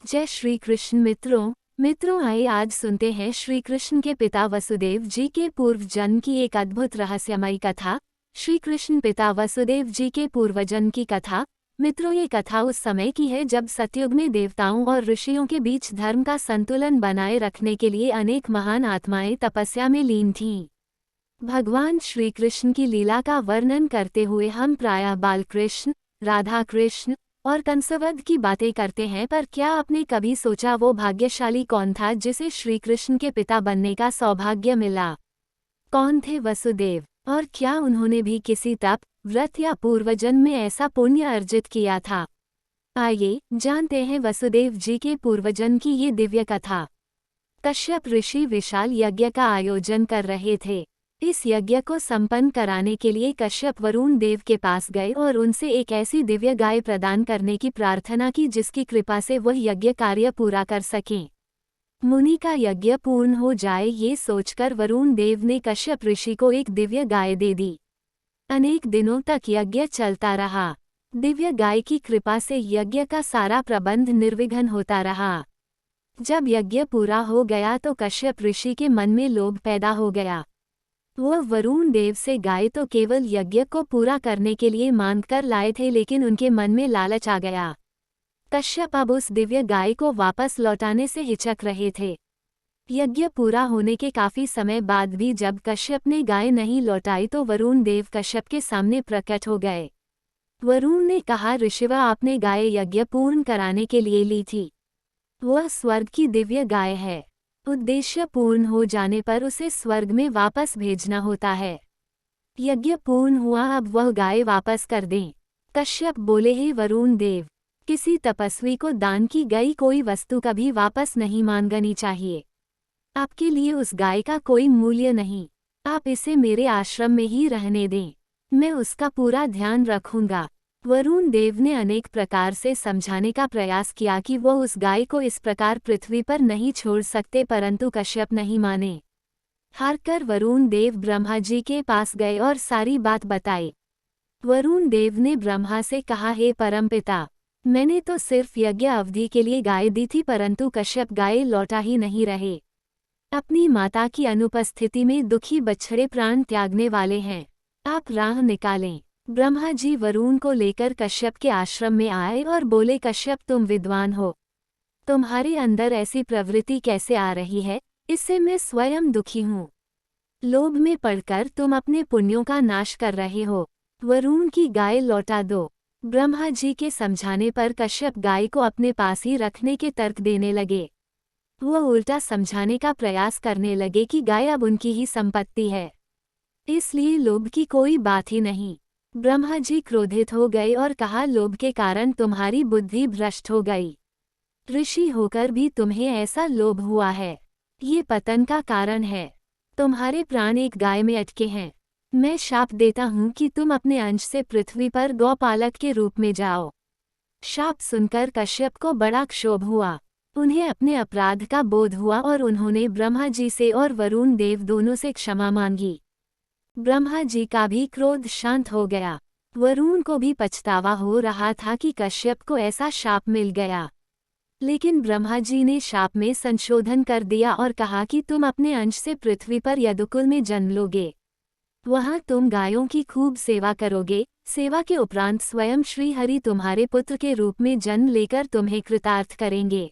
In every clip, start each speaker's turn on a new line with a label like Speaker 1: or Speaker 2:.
Speaker 1: जय श्री कृष्ण मित्रों आइए आज सुनते हैं श्री कृष्ण के पिता वसुदेव जी के पूर्व जन्म की एक अद्भुत रहस्यमयी कथा। श्री कृष्ण पिता वसुदेव जी के पूर्वजन्म की कथा। मित्रों, ये कथा उस समय की है जब सतयुग में देवताओं और ऋषियों के बीच धर्म का संतुलन बनाए रखने के लिए अनेक महान आत्माएं तपस्या में लीन थीं। भगवान श्री कृष्ण की लीला का वर्णन करते हुए हम प्रायः बालकृष्ण, राधा कृष्ण और कंसवध की बातें करते हैं, पर क्या आपने कभी सोचा वो भाग्यशाली कौन था जिसे श्री कृष्ण के पिता बनने का सौभाग्य मिला? कौन थे वसुदेव, और क्या उन्होंने भी किसी तप, व्रत या पूर्वजन्म में ऐसा पुण्य अर्जित किया था? आइए जानते हैं वसुदेव जी के पूर्वजन्म की ये दिव्य कथा। कश्यप ऋषि विशाल यज्ञ का आयोजन कर रहे थे। इस यज्ञ को संपन्न कराने के लिए कश्यप वरुण देव के पास गए और उनसे एक ऐसी दिव्य गाय प्रदान करने की प्रार्थना की जिसकी कृपा से वह यज्ञ कार्य पूरा कर सकें। मुनि का यज्ञ पूर्ण हो जाए ये सोचकर वरुण देव ने कश्यप ऋषि को एक दिव्य गाय दे दी। अनेक दिनों तक यज्ञ चलता रहा। दिव्य गाय की कृपा से यज्ञ का सारा प्रबंध निर्विघ्न होता रहा। जब यज्ञ पूरा हो गया तो कश्यप ऋषि के मन में लोभ पैदा हो गया। वह वरुण देव से गाय तो केवल यज्ञ को पूरा करने के लिए मांगकर लाए थे, लेकिन उनके मन में लालच आ गया। कश्यप अब उस दिव्य गाय को वापस लौटाने से हिचक रहे थे। यज्ञ पूरा होने के काफी समय बाद भी जब कश्यप ने गाय नहीं लौटाई तो वरुण देव कश्यप के सामने प्रकट हो गए। वरुण ने कहा, ऋषिवर, आपने गाय यज्ञ पूर्ण कराने के लिए ली थी। वह स्वर्ग की दिव्य गाय है। उद्देश्य पूर्ण हो जाने पर उसे स्वर्ग में वापस भेजना होता है। यज्ञ पूर्ण हुआ, अब वह गाय वापस कर दें। कश्यप बोले, हे वरुण देव, किसी तपस्वी को दान की गई कोई वस्तु कभी वापस नहीं मांगनी चाहिए। आपके लिए उस गाय का कोई मूल्य नहीं। आप इसे मेरे आश्रम में ही रहने दें, मैं उसका पूरा ध्यान रखूंगा। वरुण देव ने अनेक प्रकार से समझाने का प्रयास किया कि वह उस गाय को इस प्रकार पृथ्वी पर नहीं छोड़ सकते, परंतु कश्यप नहीं माने। हारकर वरुण देव ब्रह्मा जी के पास गए और सारी बात बताई। वरुण देव ने ब्रह्मा से कहा, हे परमपिता, मैंने तो सिर्फ यज्ञ अवधि के लिए गाय दी थी, परंतु कश्यप गाय लौटा ही नहीं रहे। अपनी माता की अनुपस्थिति में दुखी बछड़े प्राण त्यागने वाले हैं। आप राह निकालें। ब्रह्मा जी वरुण को लेकर कश्यप के आश्रम में आए और बोले, कश्यप, तुम विद्वान हो, तुम्हारे अंदर ऐसी प्रवृत्ति कैसे आ रही है? इससे मैं स्वयं दुखी हूँ। लोभ में पड़कर तुम अपने पुण्यों का नाश कर रहे हो। वरुण की गाय लौटा दो। ब्रह्मा जी के समझाने पर कश्यप गाय को अपने पास ही रखने के तर्क देने लगे। वह उल्टा समझाने का प्रयास करने लगे कि गाय अब उनकी ही संपत्ति है, इसलिए लोभ की कोई बात ही नहीं। ब्रह्मा जी क्रोधित हो गए और कहा, लोभ के कारण तुम्हारी बुद्धि भ्रष्ट हो गई। ऋषि होकर भी तुम्हें ऐसा लोभ हुआ है, ये पतन का कारण है। तुम्हारे प्राण एक गाय में अटके हैं। मैं शाप देता हूँ कि तुम अपने अंश से पृथ्वी पर गौपालक के रूप में जाओ। शाप सुनकर कश्यप को बड़ा क्षोभ हुआ। उन्हें अपने अपराध का बोध हुआ और उन्होंने ब्रह्मा जी से और वरुण देव दोनों से क्षमा मांगी। ब्रह्मा जी का भी क्रोध शांत हो गया। वरुण को भी पछतावा हो रहा था कि कश्यप को ऐसा शाप मिल गया, लेकिन ब्रह्मा जी ने शाप में संशोधन कर दिया और कहा कि तुम अपने अंश से पृथ्वी पर यदुकुल में जन्म लोगे। वहां तुम गायों की खूब सेवा करोगे। सेवा के उपरांत स्वयं श्रीहरि तुम्हारे पुत्र के रूप में जन्म लेकर तुम्हें कृतार्थ करेंगे।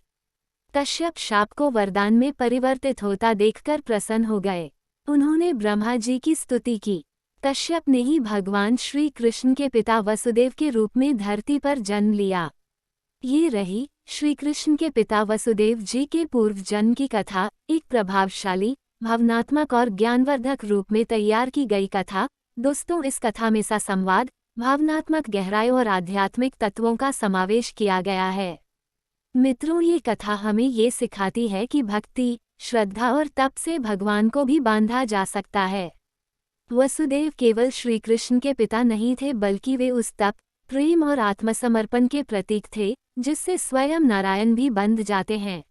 Speaker 1: कश्यप शाप को वरदान में परिवर्तित होता देखकर प्रसन्न हो गए। उन्होंने ब्रह्मा जी की स्तुति की। कश्यप ने ही भगवान श्री कृष्ण के पिता वसुदेव के रूप में धरती पर जन्म लिया। ये रही श्री कृष्ण के पिता वसुदेव जी के पूर्व जन्म की कथा, एक प्रभावशाली, भावनात्मक और ज्ञानवर्धक रूप में तैयार की गई कथा। दोस्तों, इस कथा में संवाद, भावनात्मक गहराई और आध्यात्मिक तत्वों का समावेश किया गया है। मित्रों, ये कथा हमें ये सिखाती है कि भक्ति, श्रद्धा और तप से भगवान को भी बांधा जा सकता है। वसुदेव केवल श्री कृष्ण के पिता नहीं थे, बल्कि वे उस तप, प्रेम और आत्मसमर्पण के प्रतीक थे जिससे स्वयं नारायण भी बंध जाते हैं।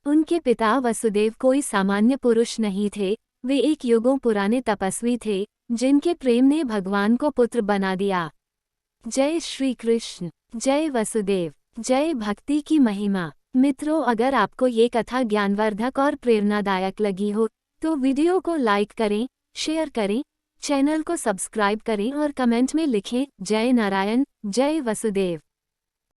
Speaker 1: उनके पिता वसुदेव कोई सामान्य पुरुष नहीं थे, वे एक युगों पुराने तपस्वी थे जिनके प्रेम ने भगवान को पुत्र बना दिया। जय श्री कृष्ण, जय वसुदेव, जय भक्ति की महिमा। मित्रों, अगर आपको ये कथा ज्ञानवर्धक और प्रेरणादायक लगी हो तो वीडियो को लाइक करें, शेयर करें, चैनल को सब्सक्राइब करें और कमेंट में लिखें जय नारायण, जय वसुदेव।